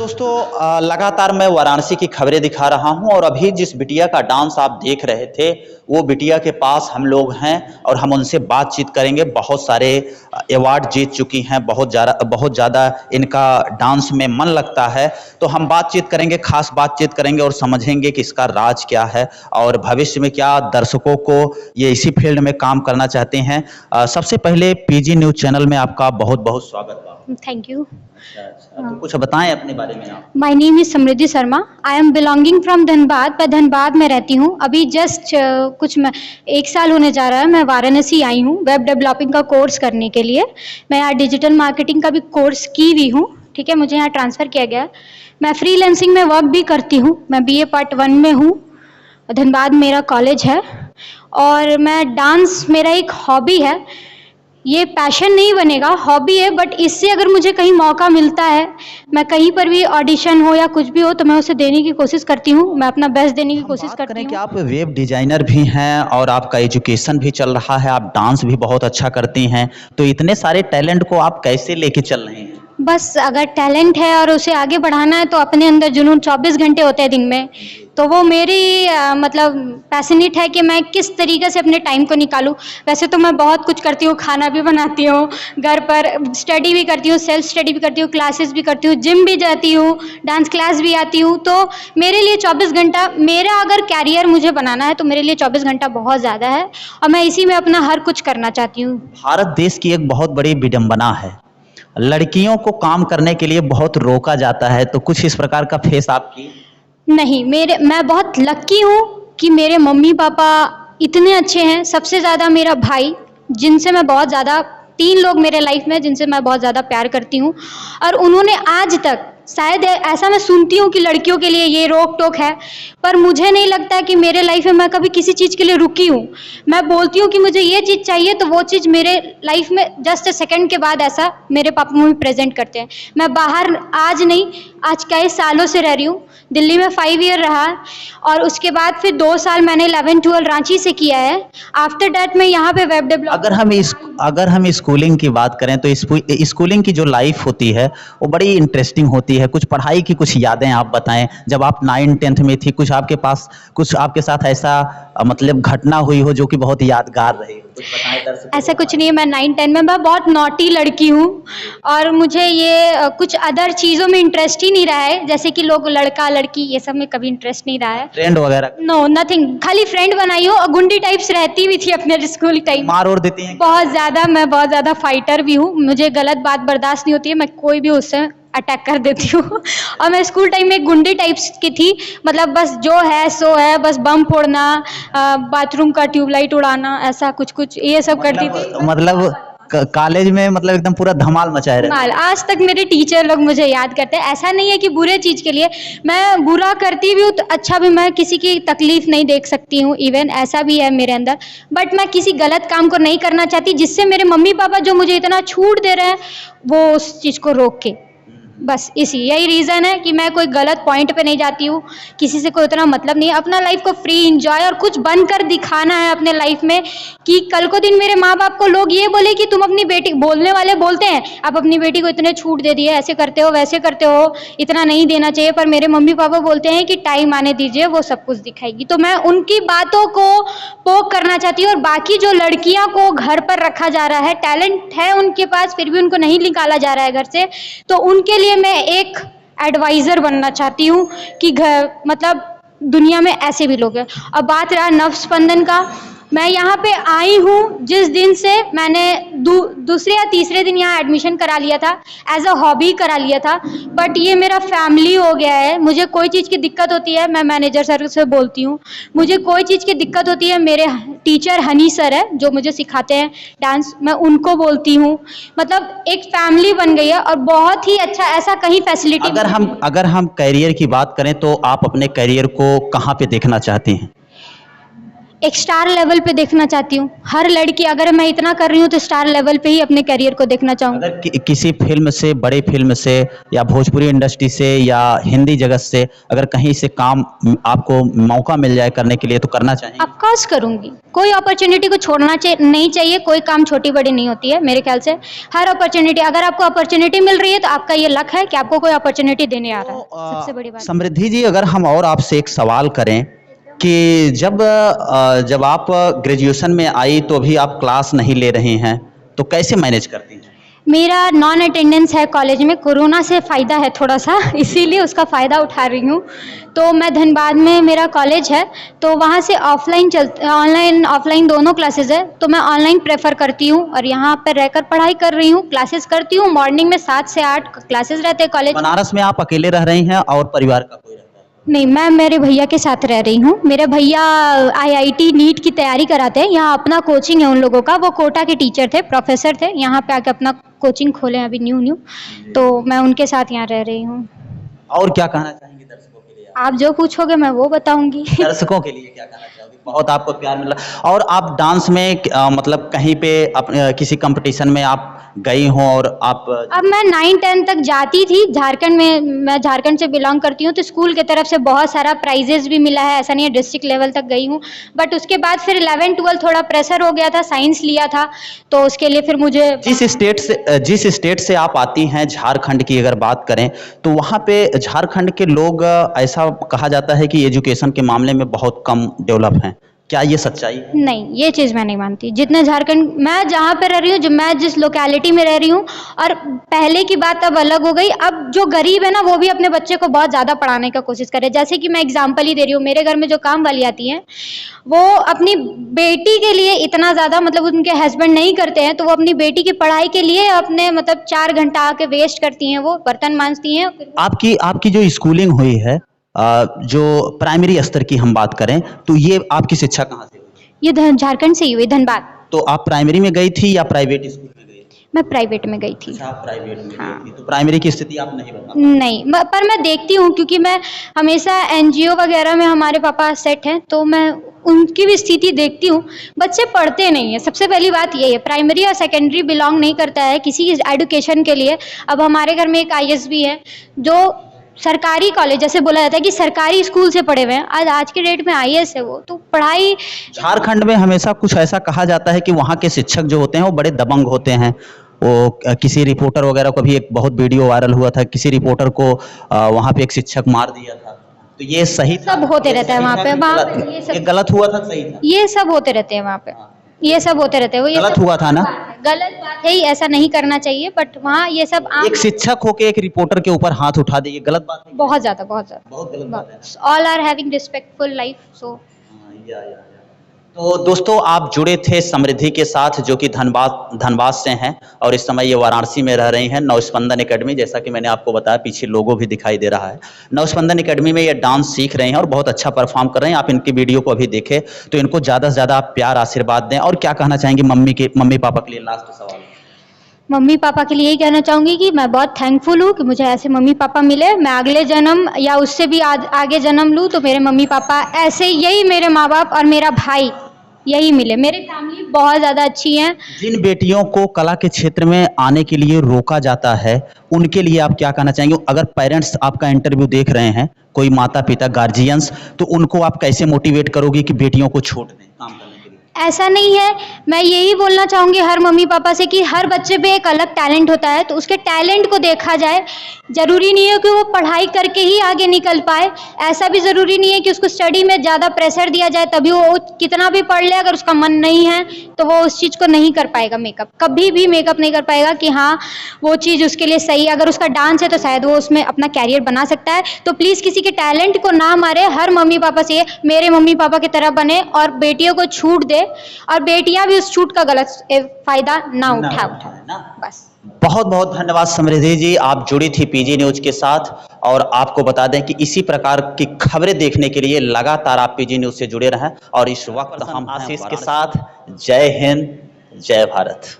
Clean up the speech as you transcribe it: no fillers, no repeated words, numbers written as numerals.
दोस्तों लगातार मैं वाराणसी की खबरें दिखा रहा हूं और अभी जिस बिटिया का डांस आप देख रहे थे वो बिटिया के पास हम लोग हैं और हम उनसे बातचीत करेंगे। बहुत सारे अवार्ड जीत चुकी हैं, बहुत ज़्यादा इनका डांस में मन लगता है। तो हम बातचीत करेंगे, खास बातचीत करेंगे और समझेंगे कि इसका राज क्या है और भविष्य में क्या दर्शकों को ये इसी फील्ड में काम करना चाहते हैं। सबसे पहले पीजी न्यूज़ चैनल में आपका बहुत बहुत स्वागत है। Thank you. तो कुछ बताएं अपने बारे में आप। My name is Samriddhi Sharma. I am belonging from Dhanbad. मैं धनबाद में रहती हूँ। अभी जस्ट एक साल होने जा रहा है। मैं वाराणसी आई हूँ वेब डेवलपिंग का कोर्स करने के लिए। मैं यहाँ डिजिटल मार्केटिंग का भी कोर्स की हुई हूँ। ठीक है, मुझे यहाँ ट्रांसफ़र किया गया है। मैं फ्रीलांसिंग में वर्क भी करती हूँ। मैं BA पार्ट 1 में हूँ। धनबाद मेरा कॉलेज है और मैं डांस मेरा एक हॉबी है। ये पैशन नहीं बनेगा, हॉबी है, बट इससे अगर मुझे कहीं मौका मिलता है, मैं कहीं पर भी ऑडिशन हो या कुछ भी हो तो मैं उसे देने की कोशिश करती हूँ। मैं अपना बेस्ट देने की कोशिश करती हूँ। कि आप वेब डिजाइनर भी हैं और आपका एजुकेशन भी चल रहा है, आप डांस भी बहुत अच्छा करती हैं, तो इतने सारे टैलेंट को आप कैसे लेके चल रहे हैं? बस अगर टैलेंट है और उसे आगे बढ़ाना है तो अपने अंदर जुनून 24 घंटे होते हैं दिन में, तो वो मेरी मतलब पैशनेट है कि मैं किस तरीके से अपने टाइम को निकालूं। वैसे तो मैं बहुत कुछ करती हूँ, खाना भी बनाती हूँ, घर पर स्टडी भी करती हूँ, सेल्फ स्टडी भी करती हूँ, क्लासेस भी करती हूँ, जिम भी जाती हूँ, डांस क्लास भी आती हूँ। तो मेरे लिए 24 घंटा, मेरा अगर कैरियर मुझे बनाना है तो मेरे लिए 24 घंटा बहुत ज़्यादा है और मैं इसी में अपना हर कुछ करना चाहती हूँ। भारत देश की एक बहुत बड़ी विडंबना है, लड़कियों को काम करने के लिए बहुत रोका जाता है, तो कुछ इस प्रकार का फेस आपकी? नहीं, मैं बहुत लक्की हूँ कि मेरे मम्मी पापा इतने अच्छे हैं। सबसे ज़्यादा मेरा भाई, जिनसे मैं बहुत ज़्यादा, 3 लोग मेरे लाइफ में जिनसे मैं बहुत ज़्यादा प्यार करती हूँ और उन्होंने आज तक, शायद ऐसा मैं सुनती हूँ कि लड़कियों के लिए ये रोक टोक है, पर मुझे नहीं लगता कि मेरे लाइफ में मैं कभी किसी चीज़ के लिए रुकी हूँ। मैं बोलती हूँ कि मुझे ये चीज़ चाहिए तो वो चीज़ मेरे लाइफ में जस्ट सेकंड के बाद ऐसा मेरे पापा मम्मी प्रेजेंट करते हैं। मैं बाहर आज नहीं, आज कई सालों से रह रही हूँ। दिल्ली में 5 ईयर रहा और उसके बाद फिर 2 साल मैंने 11-12 रांची से किया है। आफ्टर डैट मैं यहाँ पे वेब डेवलप। अगर हम स्कूलिंग की बात करें तो स्कूलिंग की जो लाइफ होती है वो बड़ी इंटरेस्टिंग होती है। कुछ पढ़ाई की कुछ यादें आप बताएं, जब आप 9-10th में थी, कुछ आपके साथ ऐसा मतलब घटना हुई हो जो कि बहुत यादगार रही हो, कुछ बताएं दर्शकों को। ऐसा कुछ नहीं है। मैं 9-10 में, मैं बहुत नॉटी लड़की हूँ और मुझे ये कुछ अदर चीज़ों में इंटरेस्ट ही नहीं रहा है, जैसे कि लोग लड़का लड़की ये सब में कभी इंटरेस्ट नहीं रहा है। फ्रेंड वगैरह? No, nothing. खाली फ्रेंड बनाई हो और गुंडी टाइप्स रहती भी थी अपने स्कूल टाइम। मार और देती हैं? बहुत ज़्यादा। मैं बहुत ज़्यादा फाइटर भी हूँ। मुझे गलत बात बर्दाश्त नहीं होती है। मैं कोई भी उससे अटैक कर देती हूँ और मैं स्कूल टाइम में गुंडी टाइप्स की थी। मतलब बस जो है सो है, बस बम फोड़ना, बाथरूम का ट्यूबलाइट उड़ाना, ऐसा कुछ ये सब करती थी। मतलब कॉलेज में मतलब एकदम पूरा धमाल मचाए रहे? आज तक मेरे टीचर लोग मुझे याद करते हैं। ऐसा नहीं है कि बुरे चीज़ के लिए, मैं बुरा करती भी हूँ तो अच्छा भी, मैं किसी की तकलीफ नहीं देख सकती हूँ, इवन ऐसा भी है मेरे अंदर। बट मैं किसी गलत काम को नहीं करना चाहती जिससे मेरे मम्मी पापा जो मुझे इतना छूट दे रहे हैं वो उस चीज़ को रोक के, बस यही रीज़न है कि मैं कोई गलत पॉइंट पे नहीं जाती हूँ। किसी से कोई उतना मतलब नहीं है। अपना लाइफ को फ्री एंजॉय और कुछ बनकर दिखाना है अपने लाइफ में, कि कल को दिन मेरे माँ बाप को लोग ये बोले कि तुम अपनी बेटी, बोलने वाले बोलते हैं आप अपनी बेटी को इतने छूट दे दिए, ऐसे करते हो वैसे करते हो, इतना नहीं देना चाहिए, पर मेरे मम्मी पापा बोलते हैं कि टाइम आने दीजिए, वो सब कुछ दिखाएगी। तो मैं उनकी बातों को पोक करना चाहती हूँ। और बाकी जो लड़कियाँ को घर पर रखा जा रहा है, टैलेंट है उनके पास फिर भी उनको नहीं निकाला जा रहा है घर से, तो उनके लिए मैं एक एडवाइज़र बनना चाहती हूँ कि मतलब दुनिया में ऐसे भी लोग हैं। अब बात रहा नव स्पंदन का, मैं यहाँ पे आई हूँ जिस दिन से मैंने दूसरे या तीसरे दिन यहाँ एडमिशन करा लिया था, एज अ हॉबी करा लिया था, बट ये मेरा फैमिली हो गया है। मुझे कोई चीज़ की दिक्कत होती है मैं मैनेजर सर से बोलती हूँ। मुझे कोई चीज़ की दिक्कत होती है, मेरे टीचर हनी सर है जो मुझे सिखाते हैं डांस, मैं उनको बोलती हूँ। मतलब एक फैमिली बन गई है और बहुत ही अच्छा, ऐसा कहीं फैसिलिटी। अगर हम करियर की बात करें तो आप अपने करियर को कहाँ पे देखना चाहती हैं? एक स्टार लेवल पे देखना चाहती हूँ। हर लड़की, अगर मैं इतना कर रही हूँ तो स्टार लेवल पे ही अपने करियर को देखना चाहूँगी। अगर किसी फिल्म से, बड़े फिल्म से या भोजपुरी इंडस्ट्री से या हिंदी जगत से अगर कहीं से काम आपको मौका मिल जाए करने के लिए तो करना चाहेंगे? ऑफ कोर्स करूँगी। कोई अपॉर्चुनिटी को छोड़ना नहीं चाहिए। कोई काम छोटी बड़ी नहीं होती है मेरे ख्याल से। हर अपॉर्चुनिटी, अगर आपको अपॉर्चुनिटी मिल रही है तो आपका ये लक है कि आपको कोई अपॉर्चुनिटी देने आ रहा है। सबसे बड़ी बात। समृद्धि जी, अगर हम और आपसे एक सवाल करें कि जब आप ग्रेजुएशन में आई तो अभी आप क्लास नहीं ले रही हैं, तो कैसे मैनेज करती हैं? मेरा नॉन अटेंडेंस है कॉलेज में। कोरोना से फ़ायदा है थोड़ा सा, इसीलिए उसका फ़ायदा उठा रही हूँ। तो मैं धनबाद में मेरा कॉलेज है, तो वहाँ से ऑनलाइन ऑफलाइन दोनों क्लासेस है, तो मैं ऑनलाइन प्रेफर करती हूँ और यहाँ पर रहकर पढ़ाई कर रही हूँ। क्लासेस करती हूँ मॉर्निंग में 7 से 8 क्लासेस रहते हैं कॉलेज। बनारस में आप अकेले रह रही हैं और परिवार का कोई रहता है? नहीं, मैं मेरे भैया के साथ रह रही हूँ। मेरे भैया आईआईटी नीट की तैयारी कराते हैं। यहाँ अपना कोचिंग है उन लोगों का। वो कोटा के टीचर थे, प्रोफेसर थे। यहाँ पे आके अपना कोचिंग खोले हैं अभी न्यू। तो मैं उनके साथ यहाँ रह रही हूँ। और क्या कहना चाहेंगे दर्शकों के लिए? आप जो पूछोगे मैं वो बताऊंगी। दर्शकों के लिए क्या कहना चाहोगे? बहुत आपको प्यार मिला। और आप डांस में मतलब कहीं पे किसी कंपटीशन में आप गई हो और आप? अब मैं 9-10 तक जाती थी झारखंड में। मैं झारखंड से बिलोंग करती हूँ, तो स्कूल की तरफ से बहुत सारा प्राइजेस भी मिला है। ऐसा नहीं है, डिस्ट्रिक्ट लेवल तक गई हूँ। बट उसके बाद फिर 11-12 थोड़ा प्रेशर हो गया था, साइंस लिया था, तो उसके लिए फिर मुझे जिस स्टेट से आप आती हैं, झारखंड की अगर बात करें, तो वहाँ पे झारखंड के लोग ऐसा कहा जाता है कि एजुकेशन के मामले में बहुत कम डेवलप हैं। क्या ये सच्चाई है? नहीं, ये चीज़ मैं नहीं मानती। जितना झारखंड, मैं जहाँ पे रह रही हूँ, जो मैं जिस लोकेलिटी में रह रही हूँ, और पहले की बात अब अलग हो गई। अब जो गरीब है ना, वो भी अपने बच्चे को बहुत ज़्यादा पढ़ाने का कोशिश करे। जैसे कि मैं एग्जांपल ही दे रही हूँ, मेरे घर में जो काम वाली आती हैं, वो अपनी बेटी के लिए इतना ज़्यादा, मतलब उनके हस्बैंड नहीं करते हैं, तो वो अपनी बेटी की पढ़ाई के लिए अपने मतलब 4 घंटा आके वेस्ट करती हैं। वो बर्तन मांजती हैं। आपकी जो स्कूलिंग हुई है, जो प्राइमरी स्तर की हम बात करें, तो ये आपकी शिक्षा कहाँ से हुई? ये झारखंड से ही हुई, धनबाद। तो आप प्राइमरी में गई थी या प्राइवेट स्कूल में गई थी? मैं प्राइवेट में गई थी। अच्छा, आप प्राइवेट में हाँ। गई थी, तो प्राइमरी की स्थिति आप नहीं बता? नहीं, पर मैं देखती हूँ, क्योंकि मैं हमेशा एनजीओ वगैरह में, हमारे पापा सेट हैं, तो मैं उनकी भी स्थिति देखती हूँ। बच्चे पढ़ते नहीं है, सबसे पहली बात ये है। प्राइमरी और सेकेंडरी बिलोंग नहीं करता है किसी एडुकेशन के लिए। अब हमारे घर में एक आईएएस भी है, जो सरकारी कॉलेज, जैसे बोला जाता है कि सरकारी स्कूल से पढ़े हुए हैं। आज के डेट में आईएएस है वो, तो पढ़ाई। झारखंड में हमेशा कुछ ऐसा कहा जाता है कि वहाँ के शिक्षक जो होते हैं वो बड़े दबंग होते हैं। वो किसी रिपोर्टर वगैरह को भी एक बहुत वीडियो वायरल हुआ था, किसी रिपोर्टर को वहाँ पे एक शिक्षक मार दिया था। तो ये सही था? सब होते रहता है वहाँ पे। ये गलत हुआ था, सही था? ये सब होते रहते हैं वहाँ पे। ये सब होते रहते हैं। वो गलत हुआ था ना? गलत बात है, ऐसा नहीं करना चाहिए। बट वहाँ ये सब एक शिक्षक होके एक रिपोर्टर के ऊपर हाथ उठा दे, ये गलत बात है? बहुत ज्यादा, बहुत ज्यादा, बहुत गलत बात है। All are having respectful life, so. तो दोस्तों, आप जुड़े थे समृद्धि के साथ, जो कि धनबाद से हैं और इस समय ये वाराणसी में रह रही हैं। नवस्पंदन एकेडमी, जैसा कि मैंने आपको बताया, पीछे लोगो भी दिखाई दे रहा है। नवस्पंदन एकेडमी में ये डांस सीख रहे हैं और बहुत अच्छा परफॉर्म कर रहे हैं। आप इनकी वीडियो को अभी देखें, तो इनको ज़्यादा से ज़्यादा आप प्यार, आशीर्वाद दें। और क्या कहना चाहेंगे मम्मी पापा के लिए? लास्ट सवाल। मम्मी पापा के लिए यही कहना चाहूँगी कि मैं बहुत थैंकफुल हूँ कि मुझे ऐसे मम्मी पापा मिले। मैं अगले जन्म या उससे भी आगे जन्म लूँ तो मेरे मम्मी पापा ऐसे, यही मेरे माँ बाप और मेरा भाई यही मिले। मेरी फैमिली बहुत ज़्यादा अच्छी है। जिन बेटियों को कला के क्षेत्र में आने के लिए रोका जाता है, उनके लिए आप क्या कहना चाहेंगे? अगर पेरेंट्स आपका इंटरव्यू देख रहे हैं, कोई माता पिता, गार्जियंस, तो उनको आप कैसे मोटिवेट करोगे कि बेटियों को छोड़ दें काम करने के लिए? ऐसा नहीं है, मैं यही बोलना चाहूँगी हर मम्मी पापा से कि हर बच्चे पे एक अलग टैलेंट होता है, तो उसके टैलेंट को देखा जाए। ज़रूरी नहीं है कि वो पढ़ाई करके ही आगे निकल पाए। ऐसा भी ज़रूरी नहीं है कि उसको स्टडी में ज़्यादा प्रेशर दिया जाए तभी वो कितना भी पढ़ ले, अगर उसका मन नहीं है तो वो उस चीज़ को नहीं कर पाएगा। मेकअप कभी भी मेकअप नहीं कर पाएगा कि हाँ वो चीज़ उसके लिए सही है। अगर उसका डांस है तो शायद वो उसमें अपना कैरियर बना सकता है। तो प्लीज़ किसी के टैलेंट को ना मारे। हर मम्मी पापा से मेरे मम्मी पापा की तरह बने और बेटियों को छूट दे, और बेटियां भी उस छूट का गलत फायदा ना उठाए बस। बहुत बहुत धन्यवाद समृद्धि जी, आप जुड़ी थी पीजी न्यूज के साथ। और आपको बता दें कि इसी प्रकार की खबरें देखने के लिए लगातार आप पीजी न्यूज से जुड़े रहें। और इस वक्त हम आशीष के साथ, जय हिंद, जय भारत।